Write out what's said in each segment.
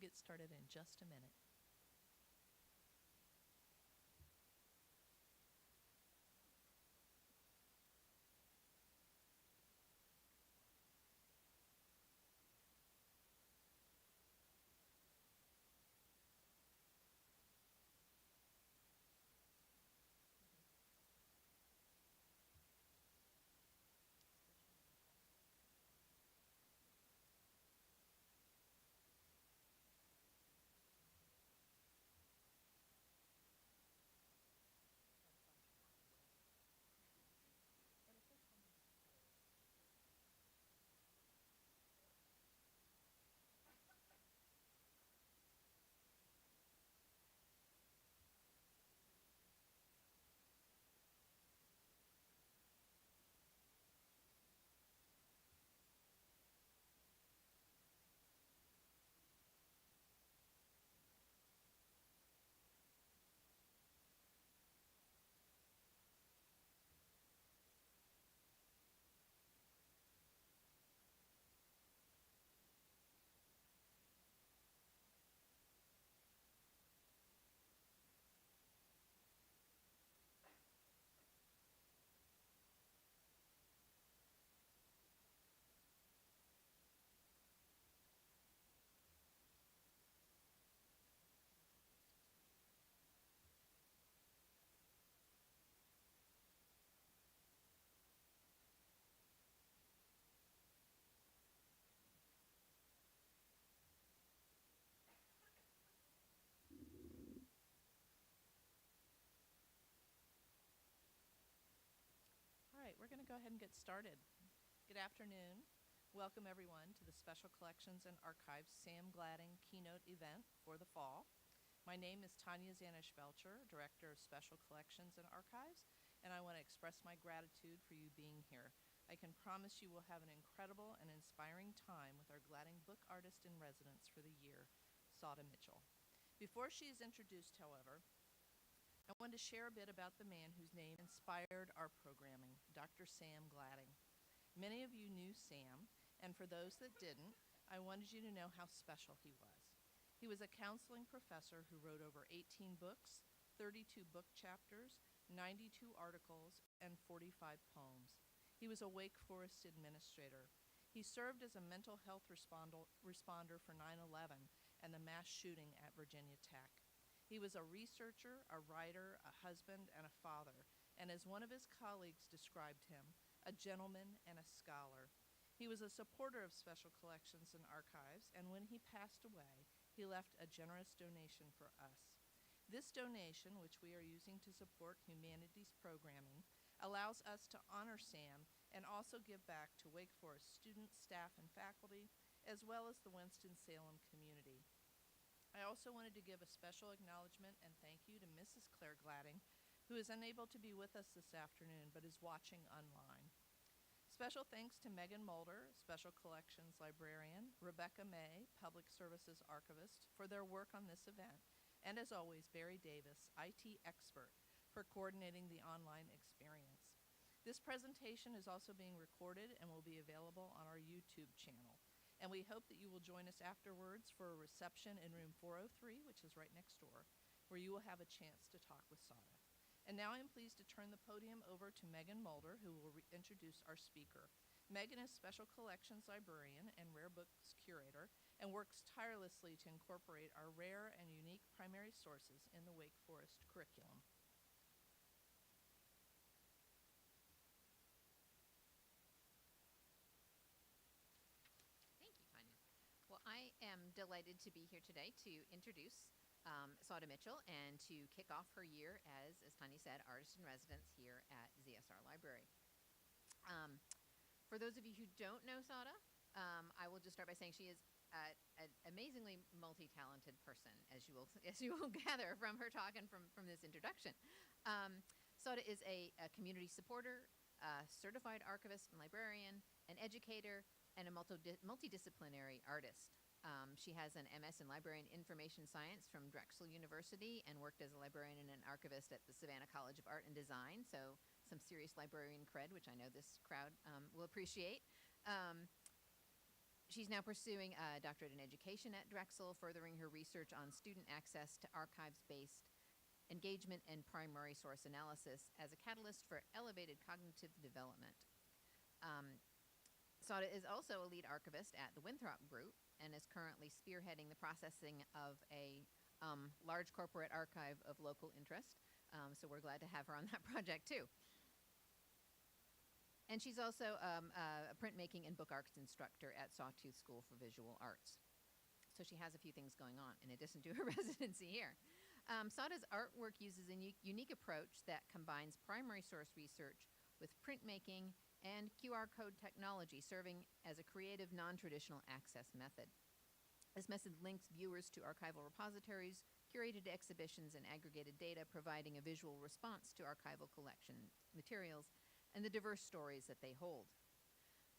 get started in just a minute. All right, we're going to go ahead and get started. Good afternoon. Welcome everyone to the Special Collections and Archives Sam Gladding keynote event for the fall. My name is Tanya Zanish-Belcher, Director of Special Collections and Archives, and I want to express my gratitude for you being here. I can promise you will have an incredible and inspiring time with our Gladding book artist in residence for the year, Sauda Mitchell. Before she is introduced, however, I wanted to share a bit about the man whose name inspired our programming, Dr. Sam Gladding. Many of you knew Sam, and for those that didn't, I wanted you to know how special he was. He was a counseling professor who wrote over 18 books, 32 book chapters, 92 articles, and 45 poems. He was a Wake Forest administrator. He served as a mental health responder for 9/11 and the mass shooting at Virginia Tech. He was a researcher, a writer, a husband, and a father, and as one of his colleagues described him, a gentleman and a scholar. He was a supporter of Special Collections and Archives, and when he passed away, he left a generous donation for us. This donation, which we are using to support humanities programming, allows us to honor Sam and also give back to Wake Forest students, staff, and faculty, as well as the Winston-Salem community. I also wanted to give a special acknowledgement and thank you to Mrs. Claire Gladding, who is unable to be with us this afternoon but is watching online. Special thanks to Megan Mulder, Special Collections Librarian, Rebecca May, Public Services Archivist, for their work on this event, and as always, Barry Davis, IT expert, for coordinating the online experience. This presentation is also being recorded and will be available on our YouTube channel. And we hope that you will join us afterwards for a reception in room 403, which is right next door, where you will have a chance to talk with Sauda. And now I'm pleased to turn the podium over to Megan Mulder, who will introduce our speaker. Megan is Special Collections Librarian and Rare Books Curator and works tirelessly to incorporate our rare and unique primary sources in the Wake Forest curriculum. I am delighted to be here today to introduce Sauda Mitchell and to kick off her year as Tanya said, Artist in Residence here at ZSR Library. For those of you who don't know Sauda, I will just start by saying she is an amazingly multi-talented person, as you will gather from her talk and from this introduction. Sauda is a community supporter, a certified archivist and librarian, an educator, and a multidisciplinary artist. She has an MS in Library and Information Science from Drexel University and worked as a librarian and an archivist at the Savannah College of Art and Design, so some serious librarian cred, which I know this crowd will appreciate. She's now pursuing a doctorate in education at Drexel, furthering her research on student access to archives-based engagement and primary source analysis as a catalyst for elevated cognitive development. Sauda is also a lead archivist at the Winthrop Group and is currently spearheading the processing of a large corporate archive of local interest. So we're glad to have her on that project too. And she's also a printmaking and book arts instructor at Sawtooth School for Visual Arts. So she has a few things going on in addition to her residency here. Sauda's artwork uses a unique approach that combines primary source research with printmaking and QR code technology, serving as a creative, non-traditional access method. This method links viewers to archival repositories, curated exhibitions, and aggregated data, providing a visual response to archival collection materials and the diverse stories that they hold.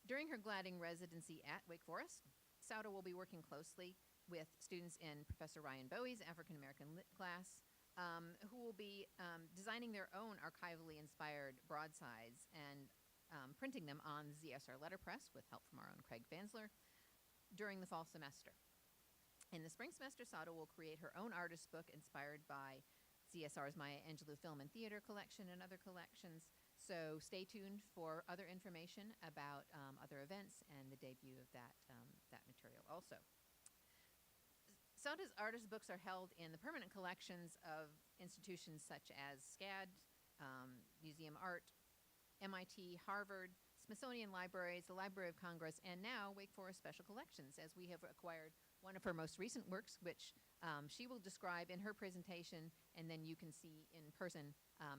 During her Gladding residency at Wake Forest, Sauda will be working closely with students in Professor Ryan Bowie's African American Lit class, who will be designing their own archivally inspired broadsides and printing them on ZSR letterpress with help from our own Craig Fansler during the fall semester. In the spring semester, Sauda will create her own artist book inspired by ZSR's Maya Angelou Film and Theater collection and other collections. So stay tuned for other information about other events and the debut of that material also. Sauda's artist books are held in the permanent collections of institutions such as SCAD, Museum Art, MIT, Harvard, Smithsonian Libraries, the Library of Congress, and now Wake Forest Special Collections, as we have acquired one of her most recent works, which she will describe in her presentation, and then you can see in person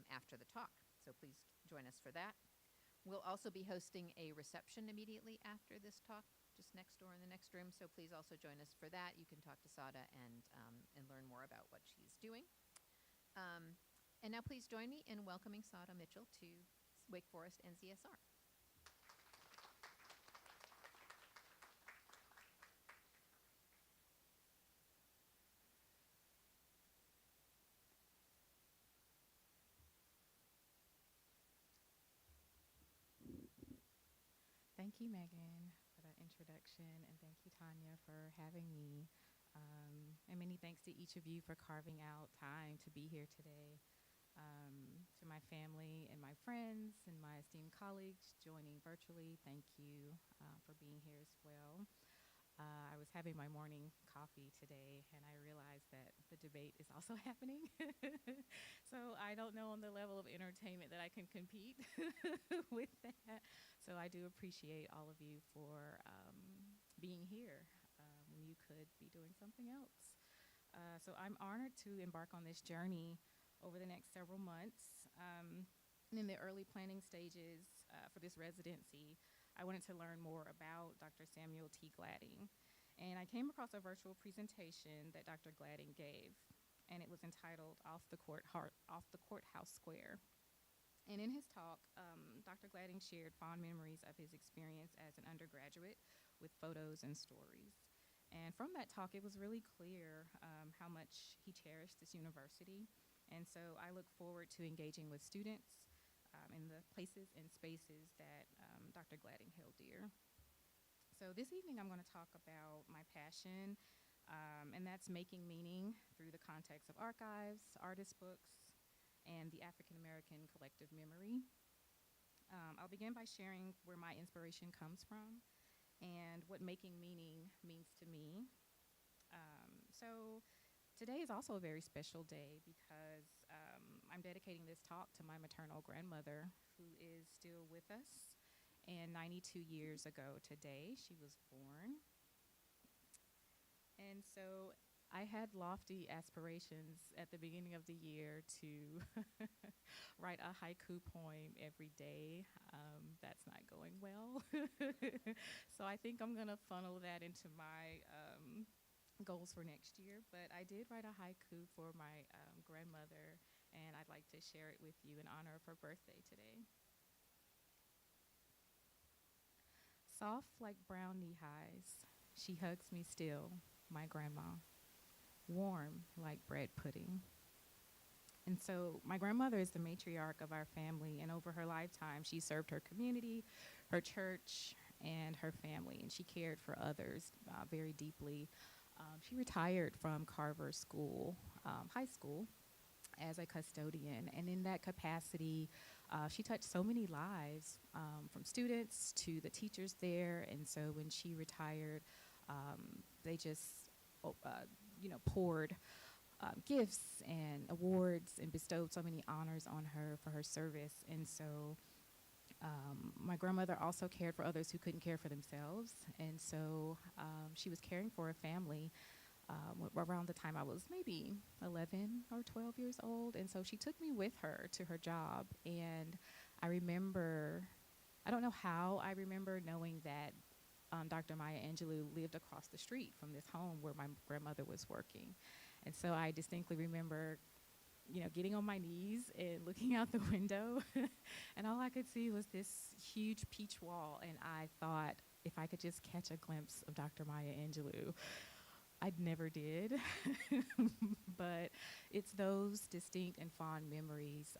after the talk. So please join us for that. We'll also be hosting a reception immediately after this talk, just next door in the next room, so please also join us for that. You can talk to Sauda and learn more about what she's doing. And now please join me in welcoming Sauda Mitchell to Wake Forest and ZSR. Thank you, Megan, for that introduction, and thank you, Tanya, for having me. And many thanks to each of you for carving out time to be here today. To my family and my friends and my esteemed colleagues joining virtually, thank you for being here as well. I was having my morning coffee today, and I realized that the debate is also happening. So I don't know on the level of entertainment that I can compete with that. So I do appreciate all of you for being here when you could be doing something else. So I'm honored to embark on this journey over the next several months. In the early planning stages for this residency, I wanted to learn more about Dr. Samuel T. Gladding. And I came across a virtual presentation that Dr. Gladding gave, and it was entitled Off the Courthouse Square. And in his talk, Dr. Gladding shared fond memories of his experience as an undergraduate with photos and stories. And from that talk, it was really clear how much he cherished this university. And so I look forward to engaging with students in the places and spaces that Dr. Gladding held dear. So this evening I'm going to talk about my passion, and that's making meaning through the context of archives, artist books, and the African American collective memory. I'll begin by sharing where my inspiration comes from and what making meaning means to me. So today is also a very special day because I'm dedicating this talk to my maternal grandmother, who is still with us. And 92 years ago today, she was born. And so I had lofty aspirations at the beginning of the year to write a haiku poem every day. That's not going well. So I think I'm going to funnel that into my goals for next year. But I did write a haiku for my grandmother, and I'd like to share it with you in honor of her birthday today. Soft like brown knee-highs, she hugs me still, my grandma. Warm like bread pudding. And so my grandmother is the matriarch of our family, and over her lifetime, she served her community, her church, and her family, and she cared for others very deeply. She retired from Carver School, high school, as a custodian, and in that capacity, she touched so many lives, from students to the teachers there. And so when she retired, they just, poured gifts and awards and bestowed so many honors on her for her service. And so my grandmother also cared for others who couldn't care for themselves. And so she was caring for a family around the time I was maybe 11 or 12 years old. And so she took me with her to her job. And I remember, I don't know how I remember knowing that Dr. Maya Angelou lived across the street from this home where my grandmother was working. And so I distinctly remember, getting on my knees and looking out the window. And all I could see was this huge peach wall. And I thought, if I could just catch a glimpse of Dr. Maya Angelou. I never did. But it's those distinct and fond memories,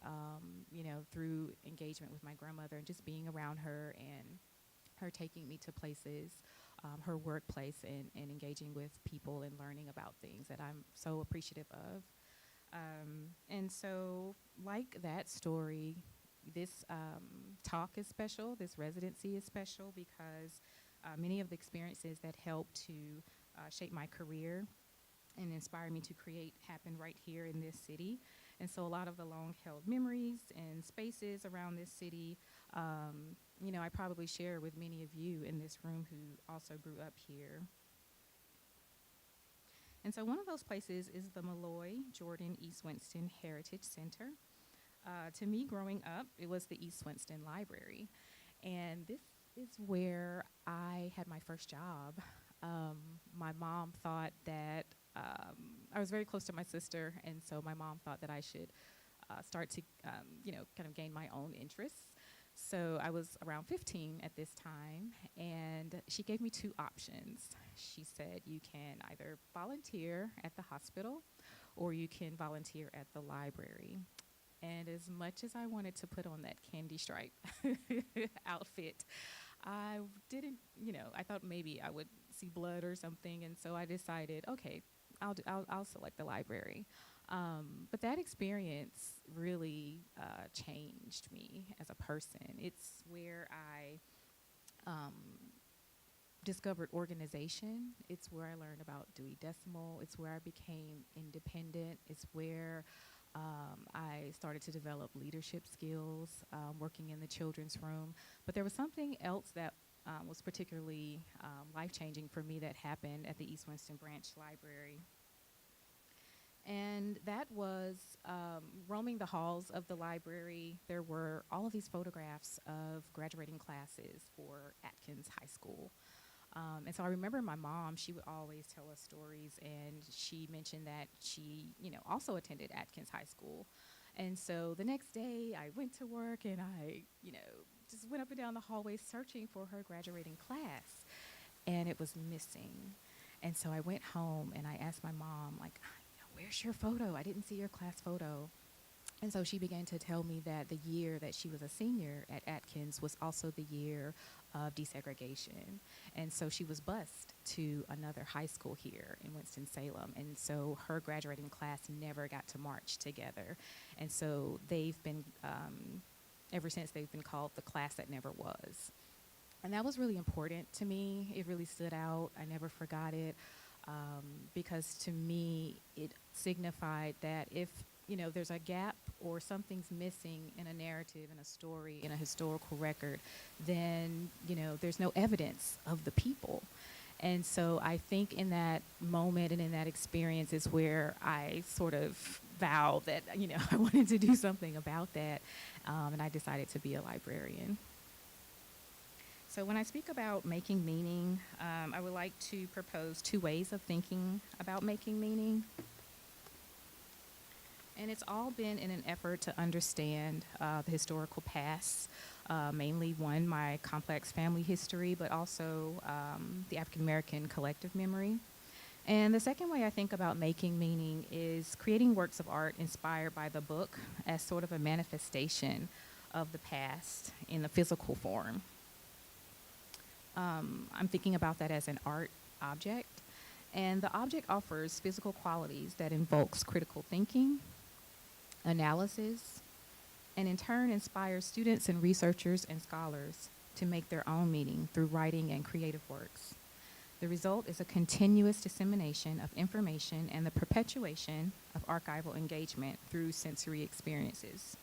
through engagement with my grandmother and just being around her and her taking me to places, her workplace, and engaging with people and learning about things that I'm so appreciative of. And so, like that story, this talk is special, this residency is special, because many of the experiences that helped to shape my career and inspire me to create happened right here in this city. And so a lot of the long-held memories and spaces around this city, I probably share with many of you in this room who also grew up here. And so one of those places is the Malloy Jordan East Winston Heritage Center. To me, growing up, it was the East Winston Library. And this is where I had my first job. My mom thought that I was very close to my sister, and so my mom thought that I should start to, kind of gain my own interests. So I was around 15 at this time, and she gave me two options. She said, you can either volunteer at the hospital or you can volunteer at the library. And as much as I wanted to put on that candy stripe outfit, I didn't, I thought maybe I would see blood or something. And so I decided, okay, I'll select the library. But that experience really changed me as a person. It's where I discovered organization. It's where I learned about Dewey Decimal. It's where I became independent. It's where I started to develop leadership skills, working in the children's room. But there was something else that was particularly life-changing for me that happened at the East Winston Branch Library. And that was roaming the halls of the library. There were all of these photographs of graduating classes for Atkins High School. And so I remember my mom, she would always tell us stories, and she mentioned that she, also attended Atkins High School. And so the next day I went to work and I, just went up and down the hallway searching for her graduating class, and it was missing. And so I went home and I asked my mom, like, where's your photo? I didn't see your class photo. And so she began to tell me that the year that she was a senior at Atkins was also the year of desegregation. And so she was bused to another high school here in Winston-Salem. And so her graduating class never got to march together. And so they've been, ever since, they've been called the class that never was. And that was really important to me. It really stood out. I never forgot it. Because to me, it signified that if, there's a gap or something's missing in a narrative, in a story, in a historical record, then, there's no evidence of the people. And so I think in that moment and in that experience is where I sort of vowed that, I wanted to do something about that, and I decided to be a librarian. So when I speak about making meaning, I would like to propose two ways of thinking about making meaning. And it's all been in an effort to understand the historical past, mainly one, my complex family history, but also the African American collective memory. And the second way I think about making meaning is creating works of art inspired by the book as sort of a manifestation of the past in the physical form. I'm thinking about that as an art object. And the object offers physical qualities that invokes critical thinking, analysis, and in turn inspires students and researchers and scholars to make their own meaning through writing and creative works. The result is a continuous dissemination of information and the perpetuation of archival engagement through sensory experiences.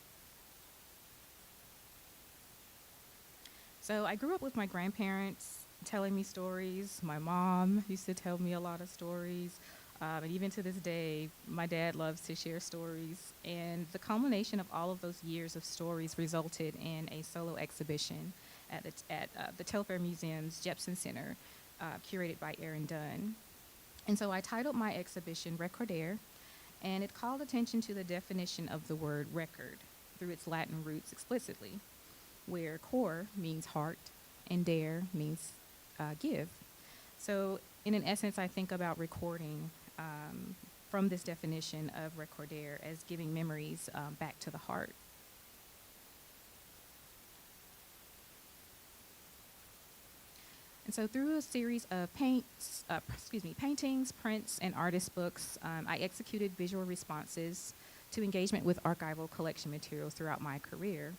So I grew up with my grandparents telling me stories. My mom used to tell me a lot of stories. And even to this day, my dad loves to share stories. And the culmination of all of those years of stories resulted in a solo exhibition at the Telfair Museum's Jepson Center, curated by Aaron Dunn. And so I titled my exhibition Recorder, and it called attention to the definition of the word record through its Latin roots explicitly, where cor means heart and dare means give. So in an essence, I think about recording from this definition of recorder as giving memories back to the heart. And so through a series of paintings, prints, and artist books, I executed visual responses to engagement with archival collection materials throughout my career.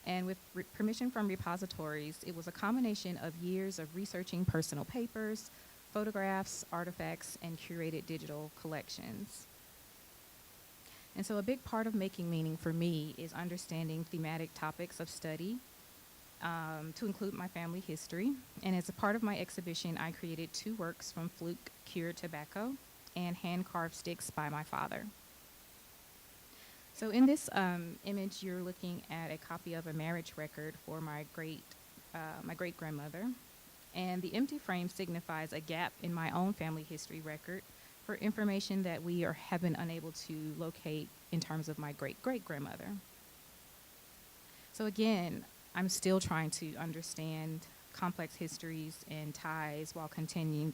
And with permission from repositories, it was a combination of years of researching personal papers, photographs, artifacts, and curated digital collections. And so a big part of making meaning for me is understanding thematic topics of study, to include my family history. And as a part of my exhibition, I created 2 works from Fluke cured tobacco and hand-carved sticks by my father. So in this image, you're looking at a copy of a marriage record for my great-grandmother. And the empty frame signifies a gap in my own family history record for information that we have been unable to locate in terms of my great-great-grandmother. So again, I'm still trying to understand complex histories and ties while contending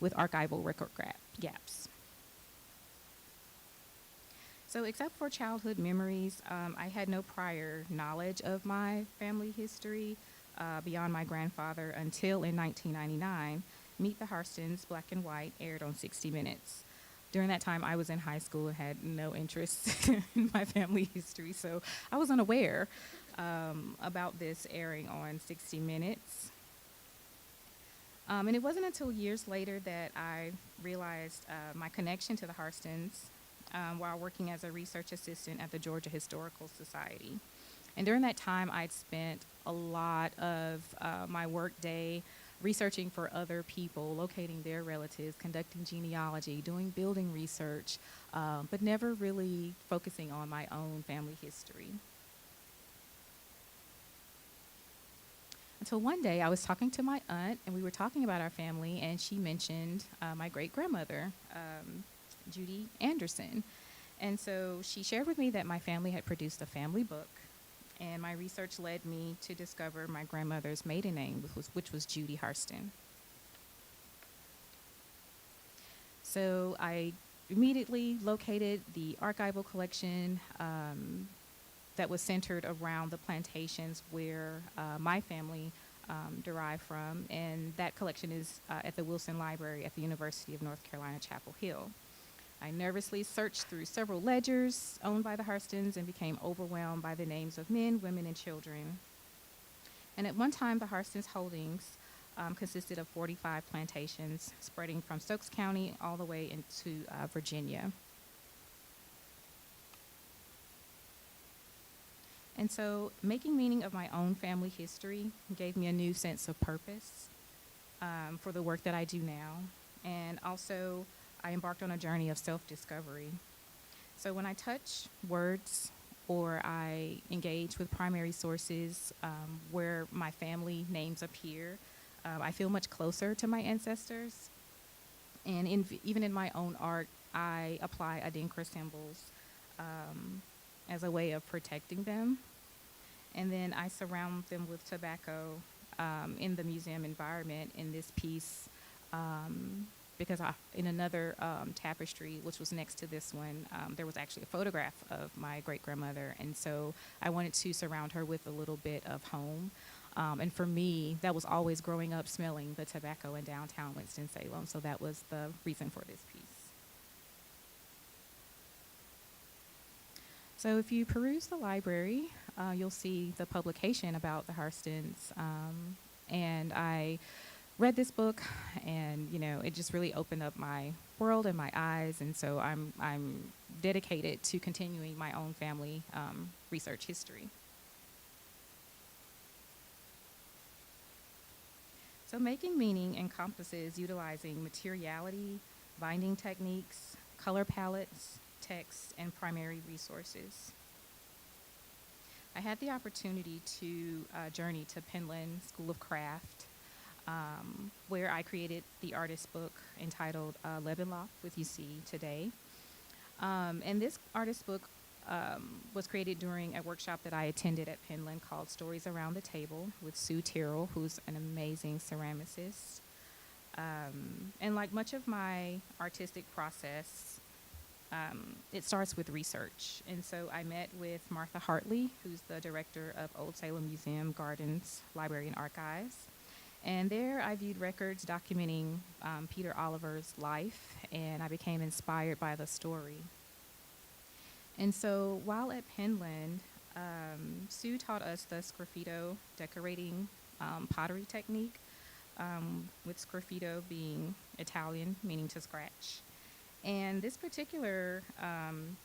with archival record gaps. So except for childhood memories, I had no prior knowledge of my family history beyond my grandfather until in 1999, Meet the Harstons, Black and White, aired on 60 Minutes. During that time, I was in high school and had no interest in my family history, so I was unaware about this airing on 60 Minutes. And it wasn't until years later that I realized my connection to the Harstons while working as a research assistant at the Georgia Historical Society. And during that time, I'd spent a lot of my work day researching for other people, locating their relatives, conducting genealogy, doing building research, but never really focusing on my own family history. Until one day I was talking to my aunt, and we were talking about our family, and she mentioned my great-grandmother, Judy Anderson. And so she shared with me that my family had produced a family book, and my research led me to discover my grandmother's maiden name, which was Judy Harston. So I immediately located the archival collection that was centered around the plantations where my family derived from, and that collection is at the Wilson Library at the University of North Carolina, Chapel Hill. I nervously searched through several ledgers owned by the Harstons and became overwhelmed by the names of men, women, and children. And at one time, the Harstons' holdings consisted of 45 plantations spreading from Stokes County all the way into Virginia. And so making meaning of my own family history gave me a new sense of purpose for the work that I do now. And also, I embarked on a journey of self-discovery. So when I touch words or I engage with primary sources where my family names appear, I feel much closer to my ancestors. And even in my own art, I apply adinkra symbols as a way of protecting them. And then I surround them with tobacco in the museum environment in this piece because in another tapestry, which was next to this one, there was actually a photograph of my great-grandmother. And so I wanted to surround her with a little bit of home. And for me, that was always growing up smelling the tobacco in downtown Winston-Salem. So that was the reason for this piece. So if you peruse the library, you'll see the publication about the Harstons. And I read this book, and it just really opened up my world and my eyes. And so I'm dedicated to continuing my own family research history. So making meaning encompasses utilizing materiality, binding techniques, color palettes, text, and primary resources. I had the opportunity to journey to Penland School of Craft, where I created the artist book entitled Lebenlauf, which you see today. And this artist book was created during a workshop that I attended at Penland called Stories Around the Table with Sue Terrell, who's an amazing ceramicist. And like much of my artistic process, it starts with research. And so I met with Martha Hartley, who's the director of Old Salem Museum, Gardens, Library, and Archives. And there I viewed records documenting Peter Oliver's life, and I became inspired by the story. And so while at Penland, Sue taught us the sgraffito decorating pottery technique, with sgraffito being Italian, meaning to scratch. And this particular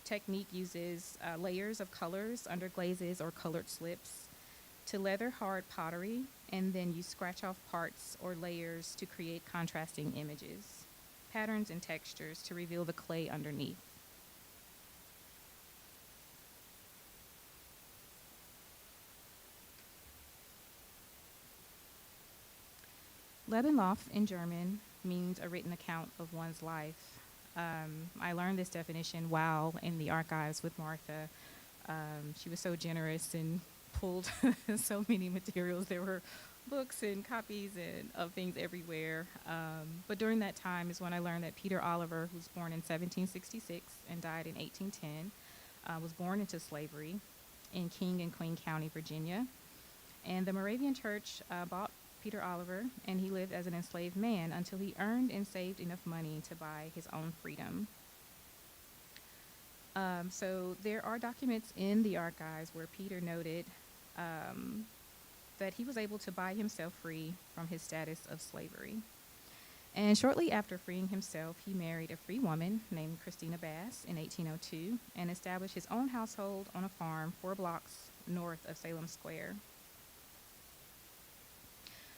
technique uses layers of colors, underglazes, or colored slips to leather hard pottery, and then you scratch off parts or layers to create contrasting images, patterns, and textures to reveal the clay underneath. Lebenlauf in German means a written account of one's life. I learned this definition while in the archives with Martha. She was so generous and pulled so many materials. There were books and copies and of things everywhere. But during that time is when I learned that Peter Oliver, who was born in 1766 and died in 1810, was born into slavery in King and Queen County, Virginia. And the Moravian Church bought Peter Oliver, and he lived as an enslaved man until he earned and saved enough money to buy his own freedom. So there are documents in the archives where Peter noted that he was able to buy himself free from his status of slavery. And shortly after freeing himself, he married a free woman named Christina Bass in 1802 and established his own household on a farm 4 blocks north of Salem Square.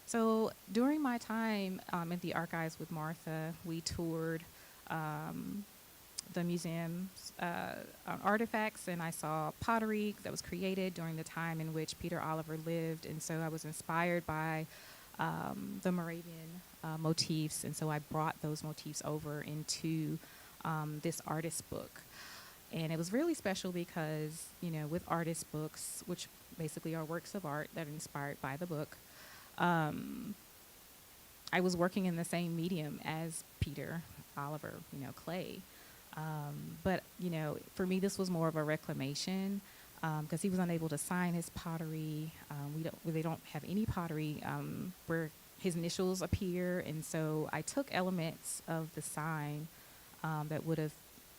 So during my time at the archives with Martha, we toured the museum's artifacts, and I saw pottery that was created during the time in which Peter Oliver lived. And so I was inspired by the Moravian motifs, and so I brought those motifs over into this artist book. And it was really special because, with artist books, which basically are works of art that are inspired by the book, I was working in the same medium as Peter Oliver, clay. But, for me, this was more of a reclamation because he was unable to sign his pottery. They don't have any pottery where his initials appear. And so I took elements of the sign that would have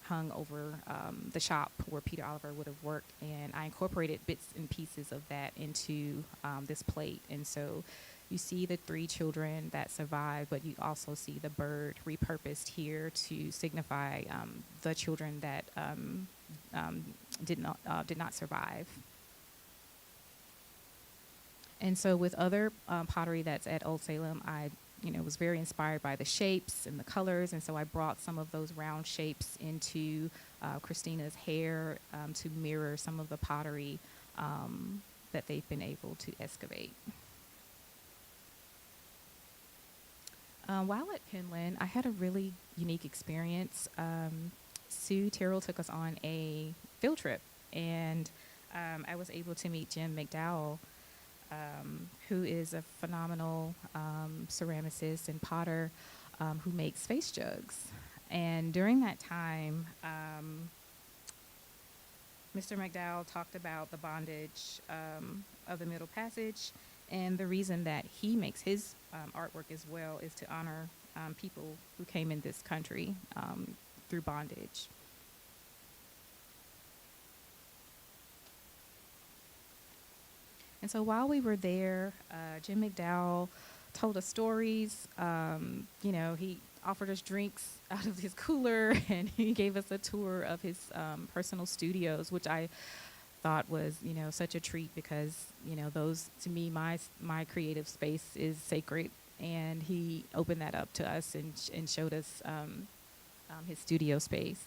hung over the shop where Peter Oliver would have worked, and I incorporated bits and pieces of that into this plate. And so you see the 3 children that survived, but you also see the bird repurposed here to signify the children that did not survive. And so with other pottery that's at Old Salem, I was very inspired by the shapes and the colors, and so I brought some of those round shapes into Christina's hair to mirror some of the pottery that they've been able to excavate. While at Penland, I had a really unique experience. Sue Terrell took us on a field trip, and I was able to meet Jim McDowell, who is a phenomenal ceramicist and potter who makes face jugs. And during that time, Mr. McDowell talked about the bondage of the Middle Passage And the reason that he makes his artwork as well is to honor people who came in this country through bondage. And so while we were there, Jim McDowell told us stories. He offered us drinks out of his cooler, and he gave us a tour of his personal studios, which I thought was, such a treat because, those, to me, my creative space is sacred. And he opened that up to us and showed us his studio space.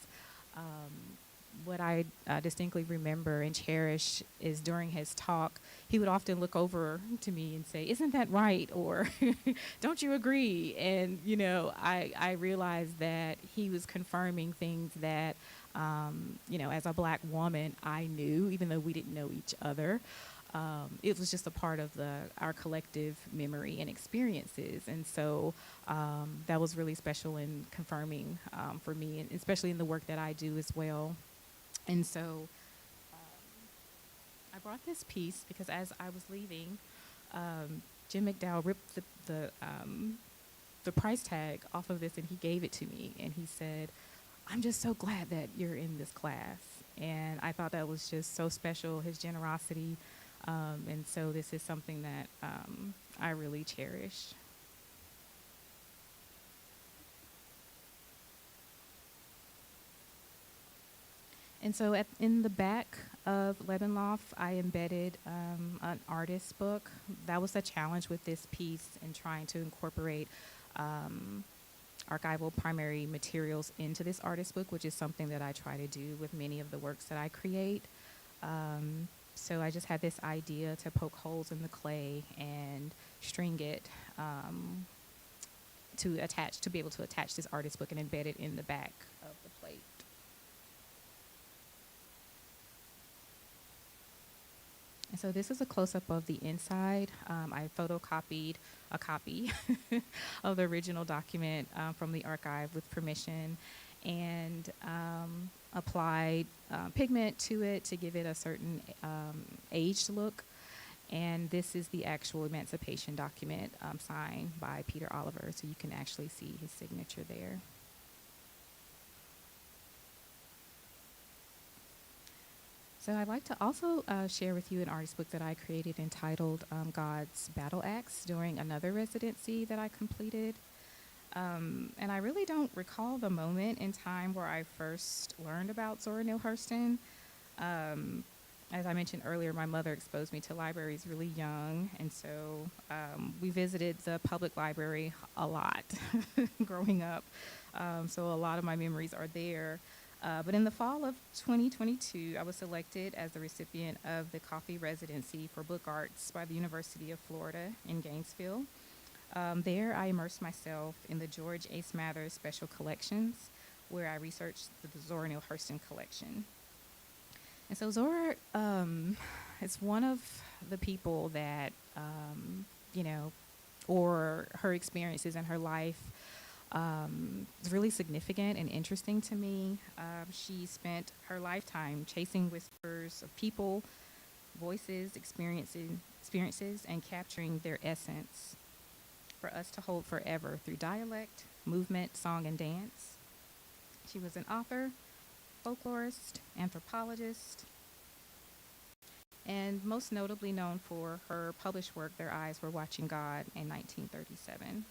What I distinctly remember and cherish is during his talk, he would often look over to me and say, "Isn't that right?" Or "Don't you agree?" And, I realized that he was confirming things that, as a Black woman, I knew, even though we didn't know each other. It was just a part of our collective memory and experiences. And so that was really special and confirming for me, and especially in the work that I do as well. And so I brought this piece because as I was leaving, Jim McDowell ripped the price tag off of this, and he gave it to me. And he said, "I'm just so glad that you're in this class." And I thought that was just so special, his generosity. And so this is something that I really cherish. And so in the back of Lebenloff, I embedded an artist book. That was the challenge with this piece in trying to incorporate archival primary materials into this artist book, which is something that I try to do with many of the works that I create. So I just had this idea to poke holes in the clay and string it to be able to attach this artist book and embed it in the back of the plate. And so this is a close-up of the inside. I photocopied a copy of the original document from the archive with permission, and applied pigment to it to give it a certain aged look. And this is the actual emancipation document signed by Peter Oliver, so you can actually see his signature there. So I'd like to also share with you an artist book that I created entitled God's Battle Axe during another residency that I completed. And I really don't recall the moment in time where I first learned about Zora Neale Hurston. As I mentioned earlier, my mother exposed me to libraries really young, and so we visited the public library a lot growing up. So a lot of my memories are there. But in the fall of 2022, I was selected as the recipient of the Coffee Residency for Book Arts by the University of Florida in Gainesville. There, I immersed myself in the George A. Smathers Special Collections, where I researched the Zora Neale Hurston collection. And so Zora is one of the people that, or her experiences in her life is really significant and interesting to me. She spent her lifetime chasing whispers of people, voices, experiences, and capturing their essence for us to hold forever through dialect, movement, song, and dance. She was an author, folklorist, anthropologist, and most notably known for her published work, Their Eyes Were Watching God, in 1937.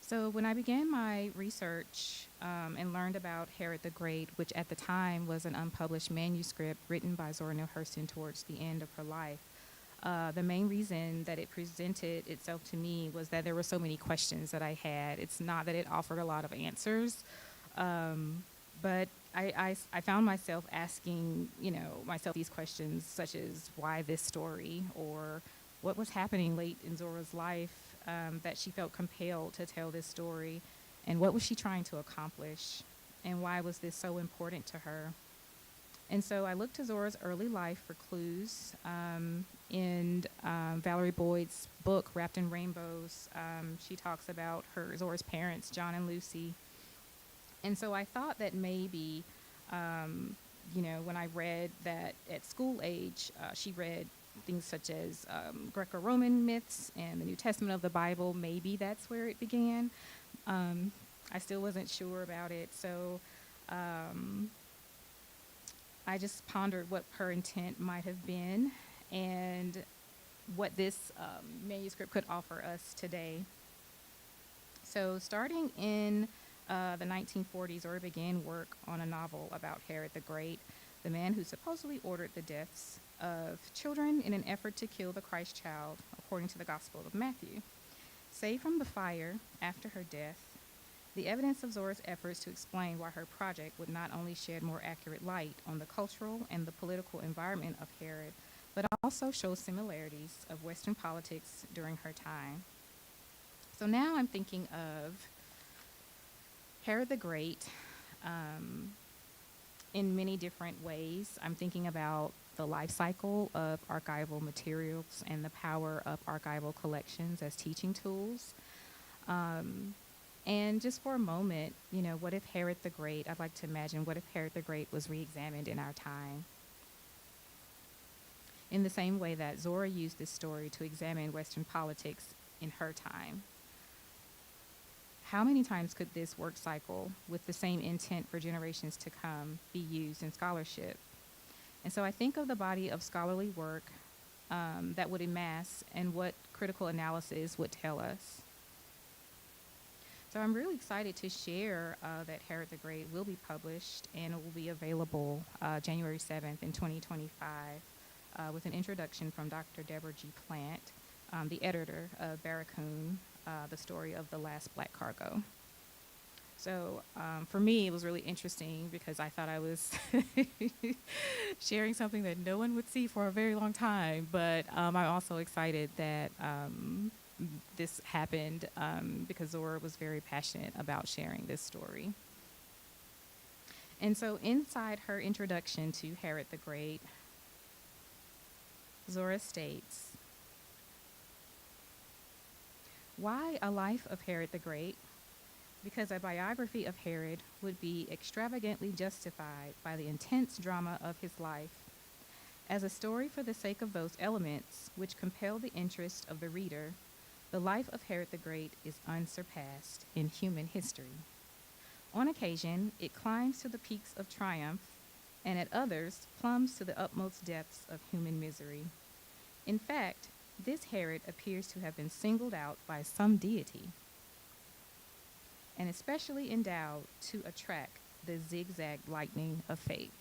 So when I began my research and learned about Herod the Great, which at the time was an unpublished manuscript written by Zora Neale Hurston towards the end of her life, the main reason that it presented itself to me was that there were so many questions that I had. It's not that it offered a lot of answers, but I found myself asking, myself these questions such as why this story, or what was happening late in Zora's life that she felt compelled to tell this story, and what was she trying to accomplish, and why was this so important to her? And so I looked to Zora's early life for clues. In Valerie Boyd's book, Wrapped in Rainbows, she talks about Zora's parents, John and Lucy. And so I thought that maybe, when I read that at school age, she read things such as Greco-Roman myths and the New Testament of the Bible. Maybe that's where it began. I still wasn't sure about it, so I just pondered what her intent might have been and what this manuscript could offer us today. So starting in the 1940s, Zora began work on a novel about Herod the Great, the man who supposedly ordered the deaths of children in an effort to kill the Christ child, according to the Gospel of Matthew. Saved from the fire after her death, the evidence of Zora's efforts to explain why her project would not only shed more accurate light on the cultural and the political environment of Herod, but also show similarities of Western politics during her time. So now I'm thinking of Herod the Great in many different ways. I'm thinking about the life cycle of archival materials and the power of archival collections as teaching tools. And just for a moment, what if Herod the Great, I'd like to imagine, what if Herod the Great was re-examined in our time? In the same way that Zora used this story to examine Western politics in her time. How many times could this work cycle, with the same intent for generations to come, be used in scholarship? And so I think of the body of scholarly work that would amass and what critical analysis would tell us. So I'm really excited to share that Herod the Great will be published and it will be available January 7th in 2025 with an introduction from Dr. Deborah G. Plant, the editor of Barracoon, the story of the last black cargo. So for me, it was really interesting because I thought I was sharing something that no one would see for a very long time. But I'm also excited that this happened because Zora was very passionate about sharing this story. And so inside her introduction to Herod the Great, Zora states, "Why a life of Herod the Great? Because a biography of Herod would be extravagantly justified by the intense drama of his life. As a story for the sake of those elements which compel the interest of the reader, the life of Herod the Great is unsurpassed in human history. On occasion, it climbs to the peaks of triumph, and at others, plumbs to the utmost depths of human misery. In fact, this Herod appears to have been singled out by some deity, and especially endowed to attract the zigzag lightning of fate."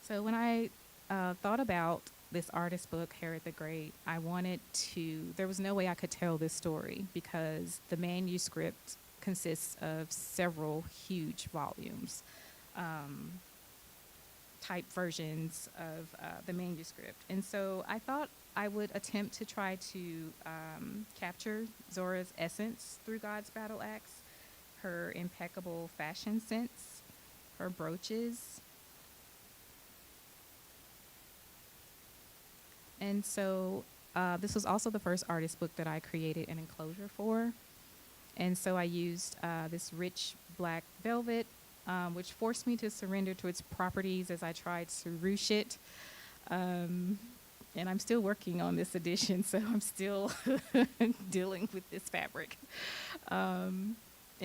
So when I thought about this artist book, Herod the Great, there was no way I could tell this story because the manuscript consists of several huge volumes, type versions of the manuscript. And so I thought I would attempt to try to capture Zora's essence through God's battle axe, her impeccable fashion sense, her brooches. And so this was also the first artist book that I created an enclosure for. And so I used this rich black velvet, which forced me to surrender to its properties as I tried to ruche it. And I'm still working on this edition, so I'm still dealing with this fabric. And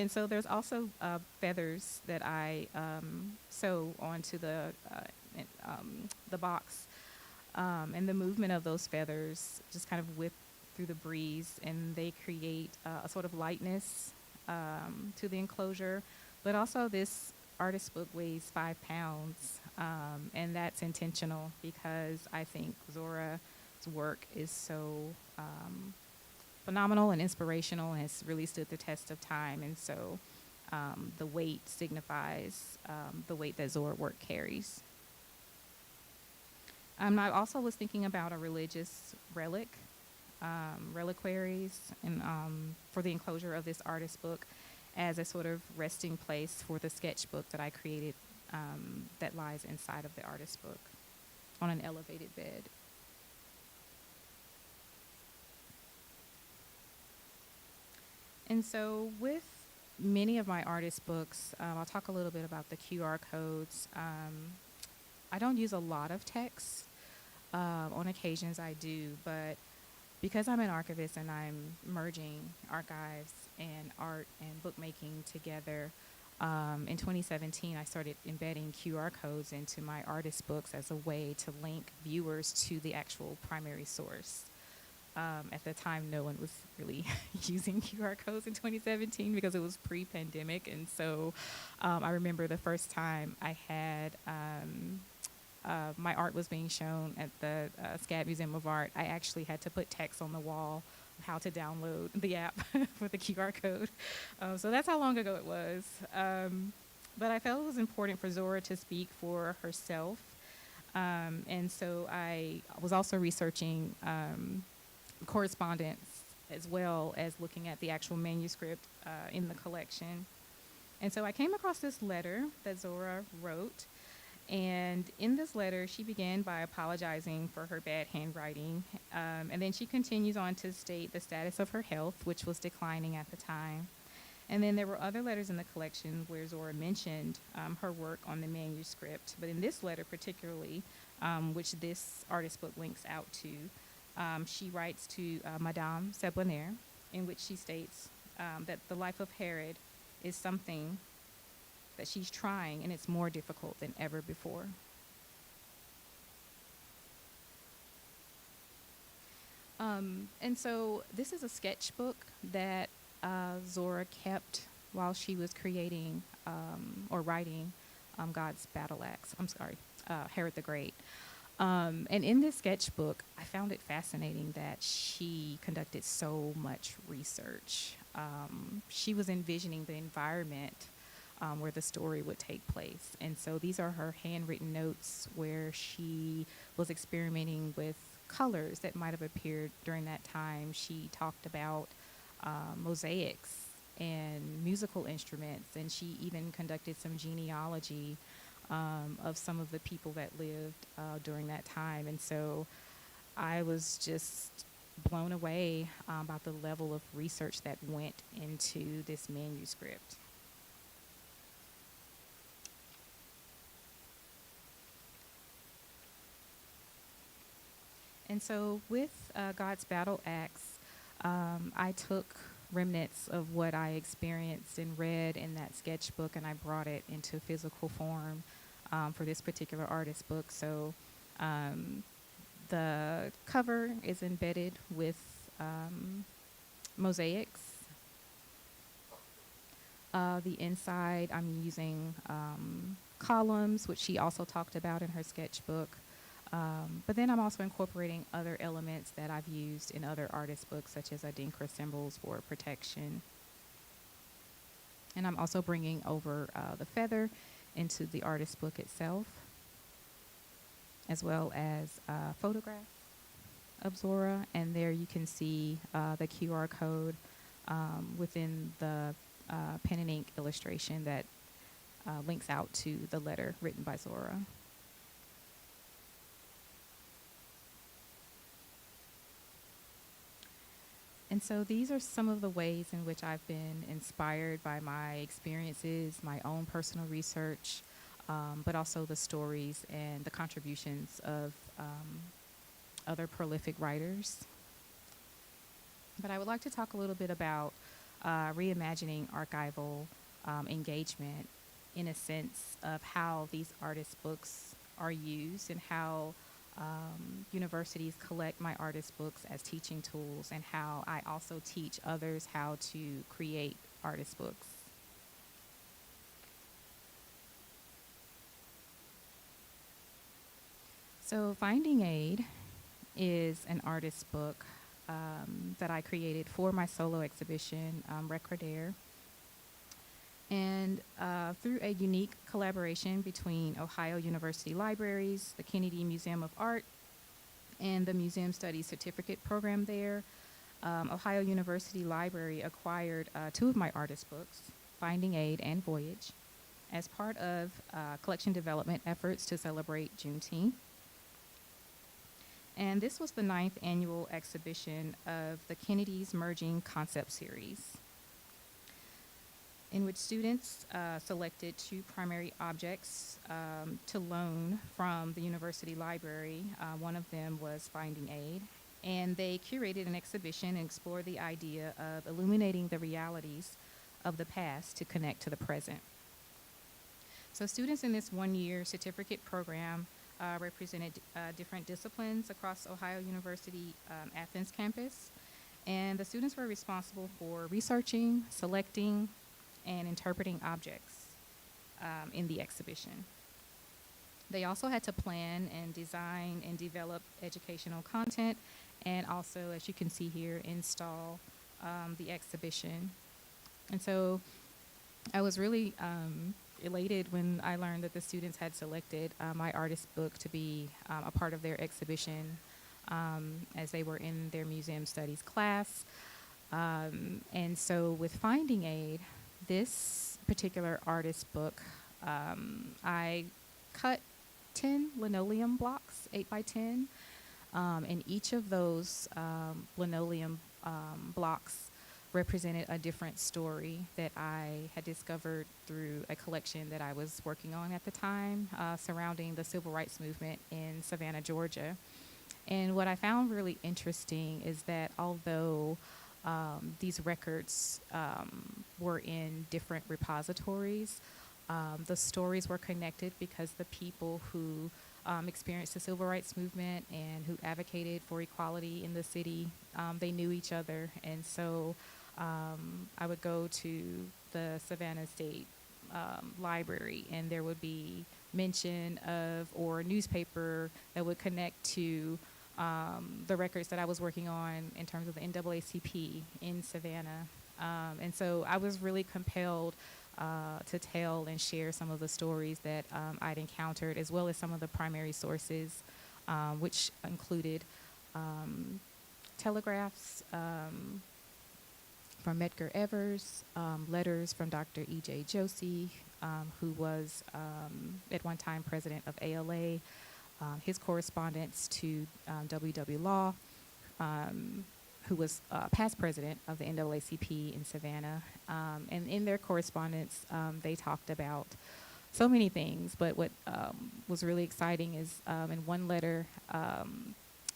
so there's also feathers that I sew onto the box. And the movement of those feathers just kind of whip through the breeze, and they create a sort of lightness to the enclosure. But also this artist book weighs 5 pounds, and that's intentional because I think Zora's work is so phenomenal and inspirational and has really stood the test of time. And so the weight signifies the weight that Zora work carries. I also was thinking about a religious reliquaries, and for the enclosure of this artist book as a sort of resting place for the sketchbook that I created that lies inside of the artist book on an elevated bed. And so with many of my artist books, I'll talk a little bit about the QR codes. I don't use a lot of text. On occasions I do, but because I'm an archivist and I'm merging archives and art and bookmaking together, in 2017 I started embedding QR codes into my artist books as a way to link viewers to the actual primary source. At the time, no one was really using QR codes in 2017 because it was pre-pandemic, and so I remember the first time I had my art was being shown at the SCAD Museum of Art. I actually had to put text on the wall of how to download the app for the QR code. So that's how long ago it was. But I felt it was important for Zora to speak for herself. And so I was also researching correspondence as well as looking at the actual manuscript in the collection. And so I came across this letter that Zora wrote. And in this letter, she began by apologizing for her bad handwriting. And then she continues on to state the status of her health, which was declining at the time. And then there were other letters in the collection where Zora mentioned her work on the manuscript. But in this letter particularly, which this artist book links out to, she writes to Madame Sebliner, in which she states that the life of Herod is something that she's trying, and it's more difficult than ever before. And so this is a sketchbook that Zora kept while she was creating or writing God's Battle Axe. Herod the Great. And in this sketchbook, I found it fascinating that she conducted so much research. She was envisioning the environment where the story would take place. And so these are her handwritten notes where she was experimenting with colors that might have appeared during that time. She talked about mosaics and musical instruments, and she even conducted some genealogy of some of the people that lived during that time. And so I was just blown away about the level of research that went into this manuscript. And so with God's Battle Axe, I took remnants of what I experienced and read in that sketchbook, and I brought it into physical form for this particular artist book. So the cover is embedded with mosaics. The inside, I'm using columns, which she also talked about in her sketchbook. But then I'm also incorporating other elements that I've used in other artist books, such as Adinkra symbols for protection. And I'm also bringing over the feather into the artist book itself, as well as photographs of Zora. And there you can see the QR code within the pen and ink illustration that links out to the letter written by Zora. And so these are some of the ways in which I've been inspired by my experiences, my own personal research, but also the stories and the contributions of other prolific writers. But I would like to talk a little bit about reimagining archival engagement in a sense of how these artist books are used and how universities collect my artist books as teaching tools, and how I also teach others how to create artist books. So Finding Aid is an artist book that I created for my solo exhibition, Recordaire. And through a unique collaboration between Ohio University Libraries, the Kennedy Museum of Art, and the Museum Studies Certificate program there, Ohio University Library acquired two of my artist books, Finding Aid and Voyage, as part of collection development efforts to celebrate Juneteenth. And this was the 9th annual exhibition of the Kennedy's Merging Concept Series. in which students selected 2 primary objects to loan from the university library. One of them was Finding Aid. And they curated an exhibition and explored the idea of illuminating the realities of the past to connect to the present. So students in this one-year certificate program represented different disciplines across Ohio University Athens campus. And the students were responsible for researching, selecting, and interpreting objects in the exhibition. They also had to plan and design and develop educational content, and also, as you can see here, install the exhibition. And so I was really elated when I learned that the students had selected my artist book to be a part of their exhibition as they were in their museum studies class. And so with Finding Aid, this particular artist book, I cut 10 linoleum blocks, 8 by 10, and each of those linoleum blocks represented a different story that I had discovered through a collection that I was working on at the time surrounding the civil rights movement in Savannah, Georgia. And what I found really interesting is that although these records were in different repositories, the stories were connected because the people who experienced the civil rights movement and who advocated for equality in the city, they knew each other. And so I would go to the Savannah State Library, and there would be mention of, or a newspaper that would connect to the records that I was working on in terms of the NAACP in Savannah. And so I was really compelled to tell and share some of the stories that I'd encountered, as well as some of the primary sources, which included telegraphs from Medgar Evers, letters from Dr. E.J. Josie, who was at one time president of ALA, his correspondence to W.W. Law, who was past president of the NAACP in Savannah. And in their correspondence, they talked about so many things, but what was really exciting is in one letter,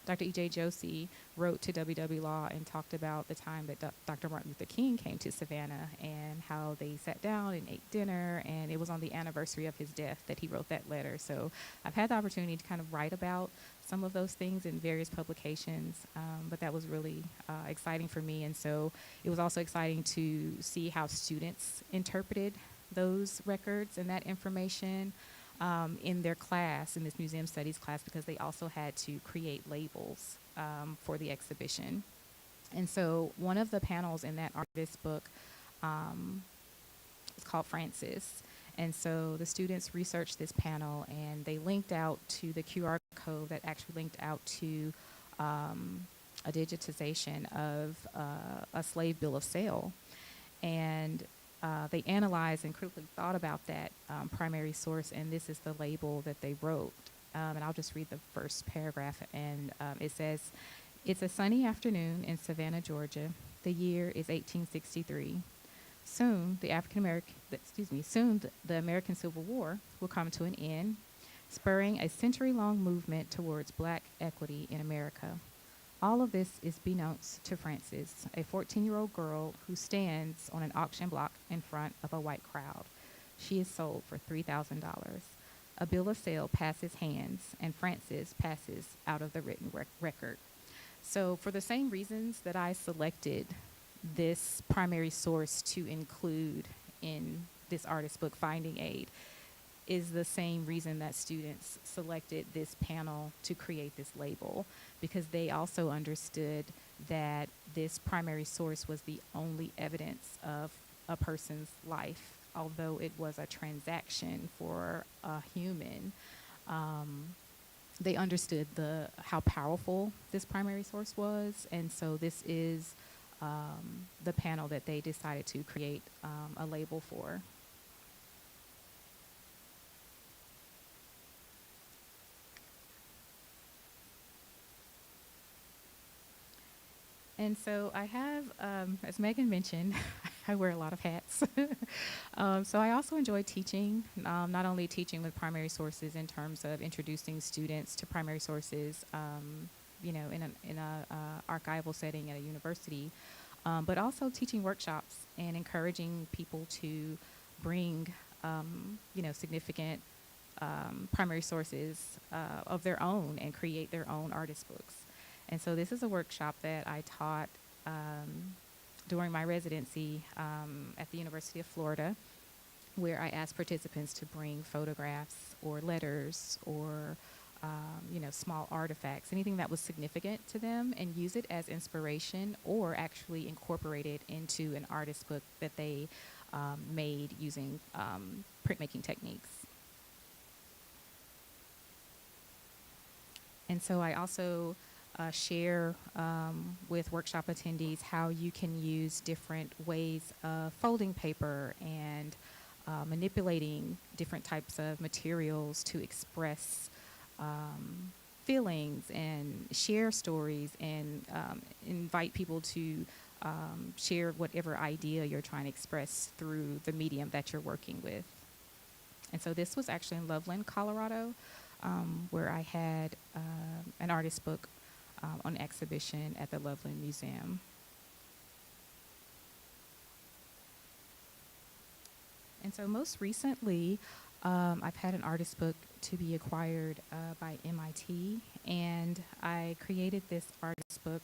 Dr. E.J. Josie wrote to W.W. Law and talked about the time that Dr. Martin Luther King came to Savannah and how they sat down and ate dinner, and it was on the anniversary of his death that he wrote that letter. So I've had the opportunity to kind of write about some of those things in various publications, but that was really exciting for me. And so it was also exciting to see how students interpreted those records and that information in their class, in this museum studies class, because they also had to create labels for the exhibition. And so one of the panels in that artist book is called Francis. And so the students researched this panel, and they linked out to the QR code that actually linked out to a digitization of a slave bill of sale. And they analyzed and critically thought about that primary source, and this is the label that they wrote. And I'll just read the first paragraph, and it says, "It's a sunny afternoon in Savannah, Georgia. The year is 1863. Soon, the American Civil War will come to an end, spurring a century-long movement towards black equity in America. All of this is beknownst to Frances, a 14-year-old girl who stands on an auction block in front of a white crowd. She is sold for $3,000. A bill of sale passes hands, and Frances passes out of the written record." So for the same reasons that I selected this primary source to include in this artist book, Finding Aid, is the same reason that students selected this panel to create this label, because they also understood that this primary source was the only evidence of a person's life, although it was a transaction for a human. They understood how powerful this primary source was, and so this is the panel that they decided to create a label for. And so I have, as Megan mentioned, I wear a lot of hats. So I also enjoy teaching, not only teaching with primary sources in terms of introducing students to primary sources, in a archival setting at a university, but also teaching workshops and encouraging people to bring, significant primary sources of their own and create their own artist books. And so this is a workshop that I taught during my residency at the University of Florida, where I asked participants to bring photographs or letters or small artifacts, anything that was significant to them, and use it as inspiration or actually incorporate it into an artist book that they made using printmaking techniques. And so I also share with workshop attendees how you can use different ways of folding paper and manipulating different types of materials to express feelings and share stories and invite people to share whatever idea you're trying to express through the medium that you're working with. And so this was actually in Loveland, Colorado, where I had an artist book on exhibition at the Loveland Museum. And so most recently, I've had an artist book to be acquired by MIT, and I created this artist book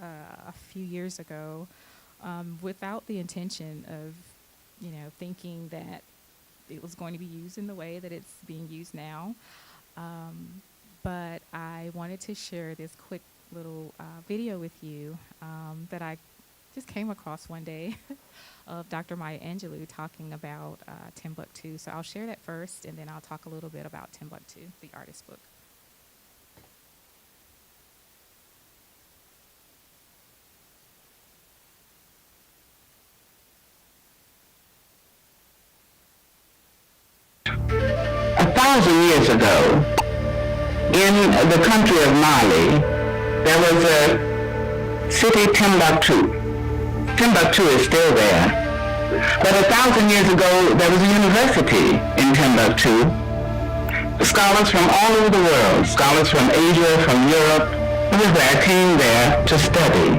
a few years ago without the intention of, thinking that it was going to be used in the way that it's being used now. But I wanted to share this quick little video with you that I just came across one day of Dr. Maya Angelou talking about Timbuktu. So I'll share that first, and then I'll talk a little bit about Timbuktu, the artist book. A 1,000 years ago, in the country of Mali, there was a city, Timbuktu. Timbuktu is still there. But 1,000 years ago, there was a university in Timbuktu. Scholars from all over the world, scholars from Asia, from Europe, came there to study.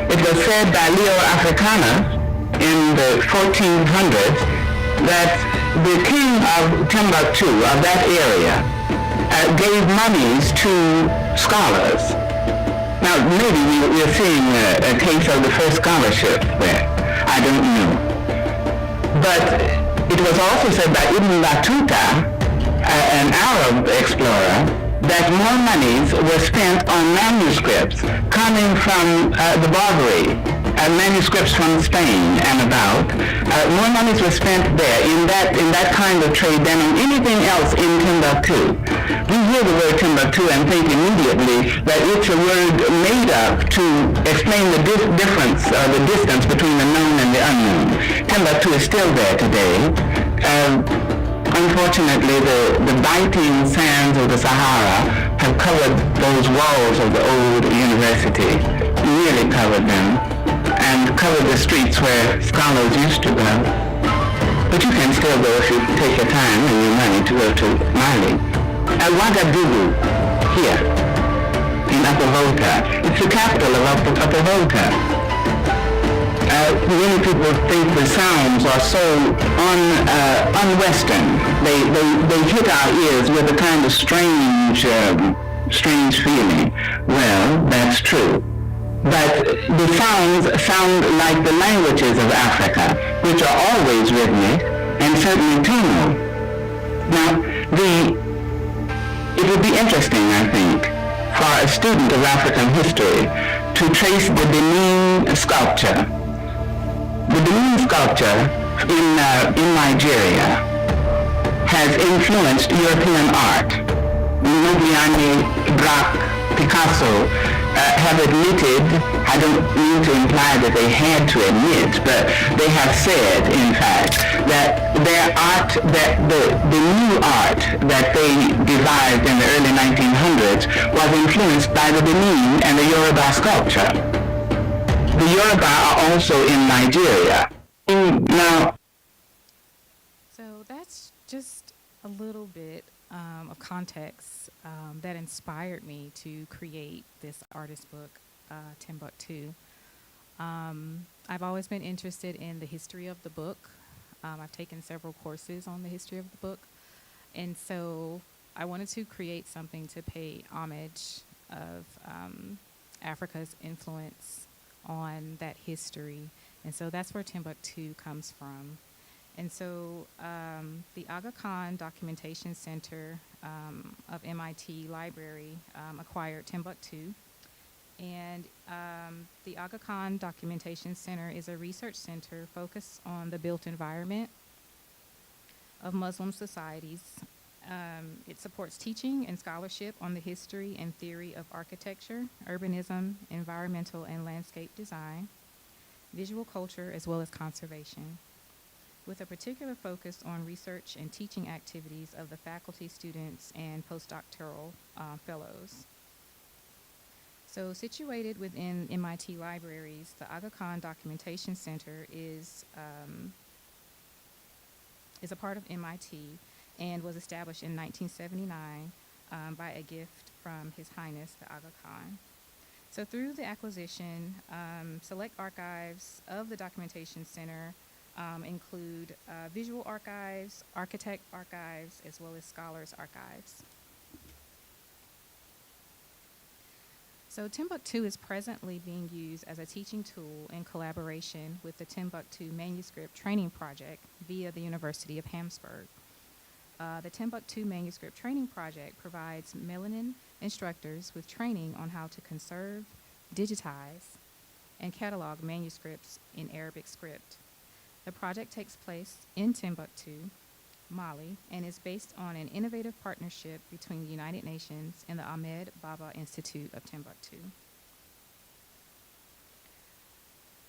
It was said by Leo Africanus in the 1400s that the king of Timbuktu, of that area, gave monies to scholars. Now, maybe we're seeing a case of the first scholarship there. I don't know. But it was also said by Ibn Battuta, an Arab explorer, that more monies were spent on manuscripts coming from the Barbary, manuscripts from Spain and about. More monies were spent there in that kind of trade than on anything else in Timbuktu. We hear the word Timbuktu and think immediately that it's a word made up to explain the difference or the distance between the known and the unknown. Timbuktu is still there today. Unfortunately, the biting sands of the Sahara have covered those walls of the old university, nearly covered them, and covered the streets where scholars used to go. But you can still go if you take your time and your money to go to Mali. Ouagadougou, here, in Upper Volta. It's the capital of Upper Volta. Many people think the sounds are so un-Western. They hit our ears with a kind of strange feeling. Well, that's true. But the sounds sound like the languages of Africa, which are always rhythmic and certainly tonal. Now, it would be interesting, I think, for a student of African history to trace the Benin sculpture. The Benin sculpture in Nigeria has influenced European art. Modigliani, Braque, Picasso have admitted, I don't mean to imply that they had to admit, but they have said, in fact, that their art, that the new art that they devised in the early 1900s was influenced by the Benin and the Yoruba sculpture. The Yoruba are also in Nigeria. Now, So that's just a little bit of context that inspired me to create this artist book, Timbuktu. I've always been interested in the history of the book. I've taken several courses on the history of the book. And so I wanted to create something to pay homage of Africa's influence on that history. And so that's where Timbuktu comes from. And so the Aga Khan Documentation Center of MIT Library acquired Timbuktu. And the Aga Khan Documentation Center is a research center focused on the built environment of Muslim societies. It supports teaching and scholarship on the history and theory of architecture, urbanism, environmental and landscape design, visual culture, as well as conservation, with a particular focus on research and teaching activities of the faculty, students, and postdoctoral fellows. So situated within MIT libraries, the Aga Khan Documentation Center is a part of MIT and was established in 1979 by a gift from His Highness the Aga Khan. So through the acquisition, select archives of the Documentation Center include visual archives, architect archives, as well as scholars archives. So Timbuktu is presently being used as a teaching tool in collaboration with the Timbuktu Manuscript Training Project via the University of Hamburg. The Timbuktu Manuscript Training Project provides melanin instructors with training on how to conserve, digitize, and catalog manuscripts in Arabic script. The project takes place in Timbuktu, Mali, and is based on an innovative partnership between the United Nations and the Ahmed Baba Institute of Timbuktu.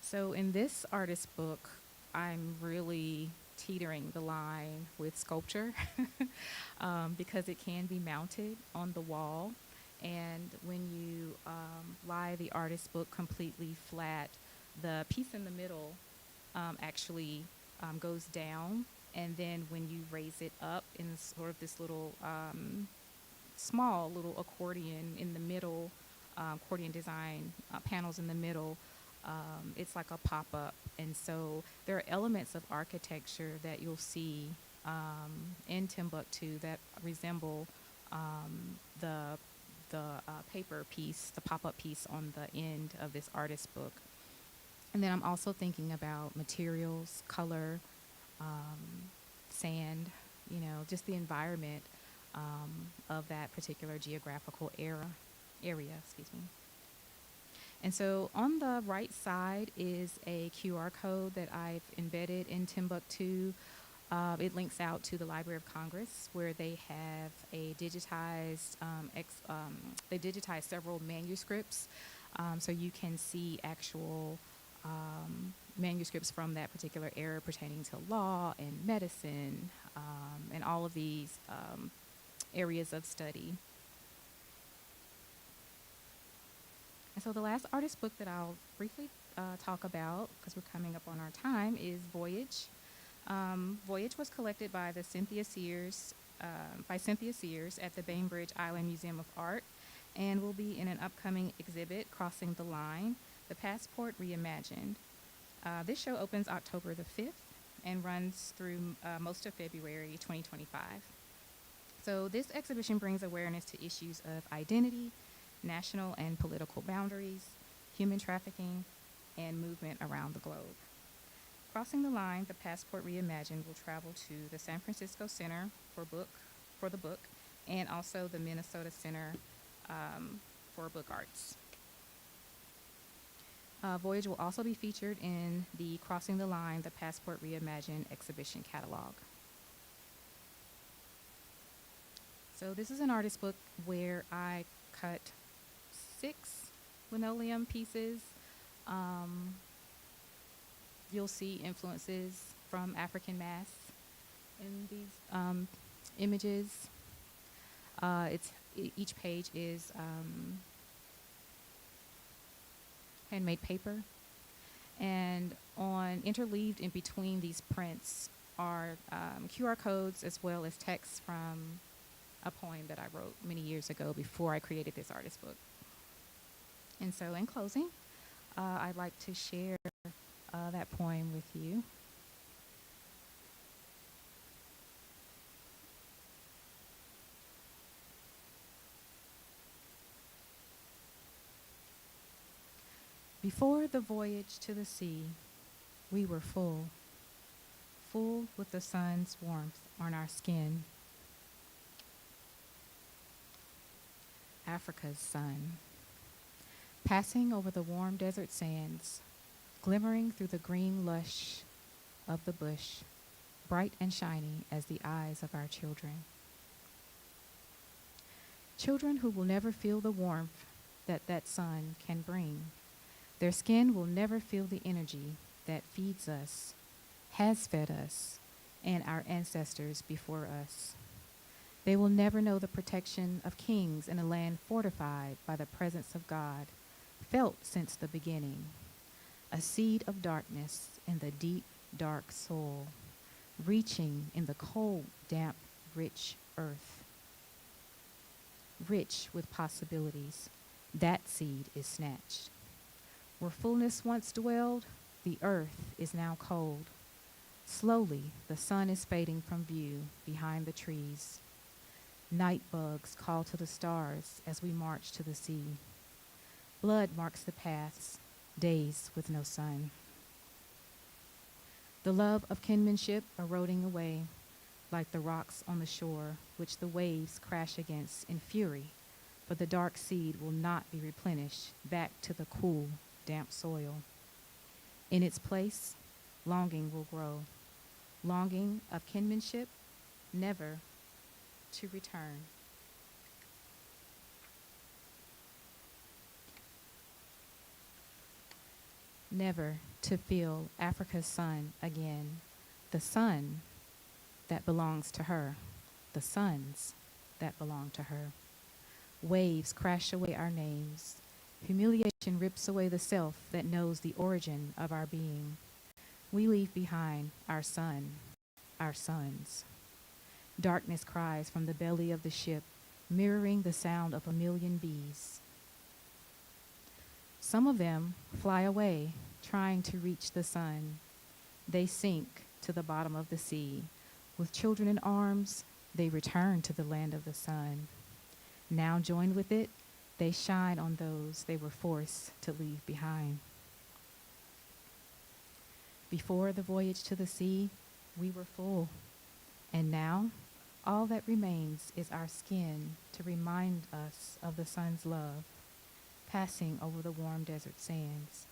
So in this artist book, I'm really teetering the line with sculpture because it can be mounted on the wall. And when you lie the artist book completely flat, the piece in the middle actually goes down. And then when you raise it up in sort of this little small little accordion in the middle, accordion design panels in the middle, it's like a pop-up. And so there are elements of architecture that you'll see in Timbuktu that resemble the paper piece, the pop-up piece on the end of this artist book. And then I'm also thinking about materials, color, sand, just the environment of that particular geographical area, excuse me. And so on the right side is a QR code that I've embedded in Timbuktu. It links out to the Library of Congress, where they have a digitized, they digitized several manuscripts, so you can see actual manuscripts from that particular era pertaining to law and medicine and all of these areas of study. And so the last artist book that I'll briefly talk about, because we're coming up on our time, is Voyage. Voyage was collected by the Cynthia Sears at the Bainbridge Island Museum of Art, and will be in an upcoming exhibit, Crossing the Line, The Passport Reimagined. This show opens October the 5th and runs through most of February 2025. So this exhibition brings awareness to issues of identity, national and political boundaries, human trafficking, and movement around the globe. Crossing the Line, The Passport Reimagined will travel to the San Francisco Center for the book, and also the Minnesota Center for Book Arts. Voyage will also be featured in the Crossing the Line, The Passport Reimagined exhibition catalog. So this is an artist book where I cut 6 linoleum pieces. You'll see influences from African masks in these images. Each page is handmade paper, And interleaved in between these prints are QR codes as well as text from a poem that I wrote many years ago before I created this artist book. And so in closing, I'd like to share that poem with you. Before the voyage to the sea, we were full with the sun's warmth on our skin. Africa's sun, passing over the warm desert sands, glimmering through the green lush of the bush, bright and shiny as the eyes of our children. Children who will never feel the warmth that sun can bring. Their skin will never feel the energy that feeds us, has fed us, and our ancestors before us. They will never know the protection of kings in a land fortified by the presence of God, felt since the beginning, a seed of darkness in the deep, dark soil, reaching in the cold, damp, rich earth. Rich with possibilities, that seed is snatched. Where fullness once dwelled, the earth is now cold. Slowly, the sun is fading from view behind the trees. Night bugs call to the stars as we march to the sea. Blood marks the paths, days with no sun. The love of kinship eroding away like the rocks on the shore, which the waves crash against in fury, but the dark seed will not be replenished back to the cool, damp soil. In its place, longing will grow, longing of kinship, never to return. Never to feel Africa's sun again, the sun that belongs to her, the suns that belong to her. Waves crash away our names. Humiliation rips away the self that knows the origin of our being. We leave behind our sun, our sons. Darkness cries from the belly of the ship, mirroring the sound of a million bees. Some of them fly away, trying to reach the sun. They sink to the bottom of the sea. With children in arms, they return to the land of the sun. Now joined with it, they shine on those they were forced to leave behind. Before the voyage to the sea, we were full. And now, all that remains is our skin to remind us of the sun's love, passing over the warm desert sands,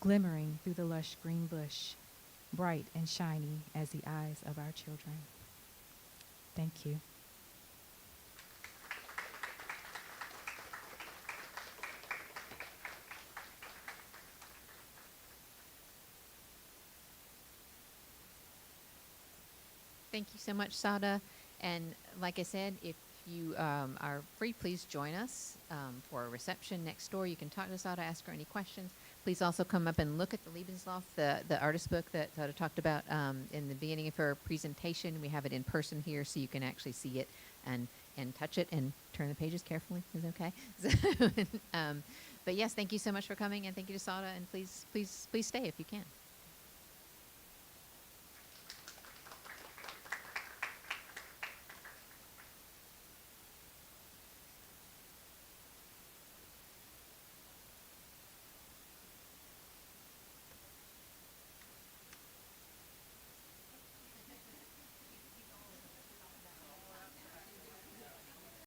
glimmering through the lush green bush, bright and shiny as the eyes of our children. Thank you. Thank you so much, Sauda. And like I said, if you are free, please join us for a reception next door. You can talk to Sauda, ask her any questions. Please also come up and look at the Lebenslauf, the artist book that Sauda talked about in the beginning of her presentation. We have it in person here, so you can actually see it and touch it and turn the pages carefully. Is that okay? So, but yes, thank you so much for coming, and thank you to Sauda. And please stay if you can.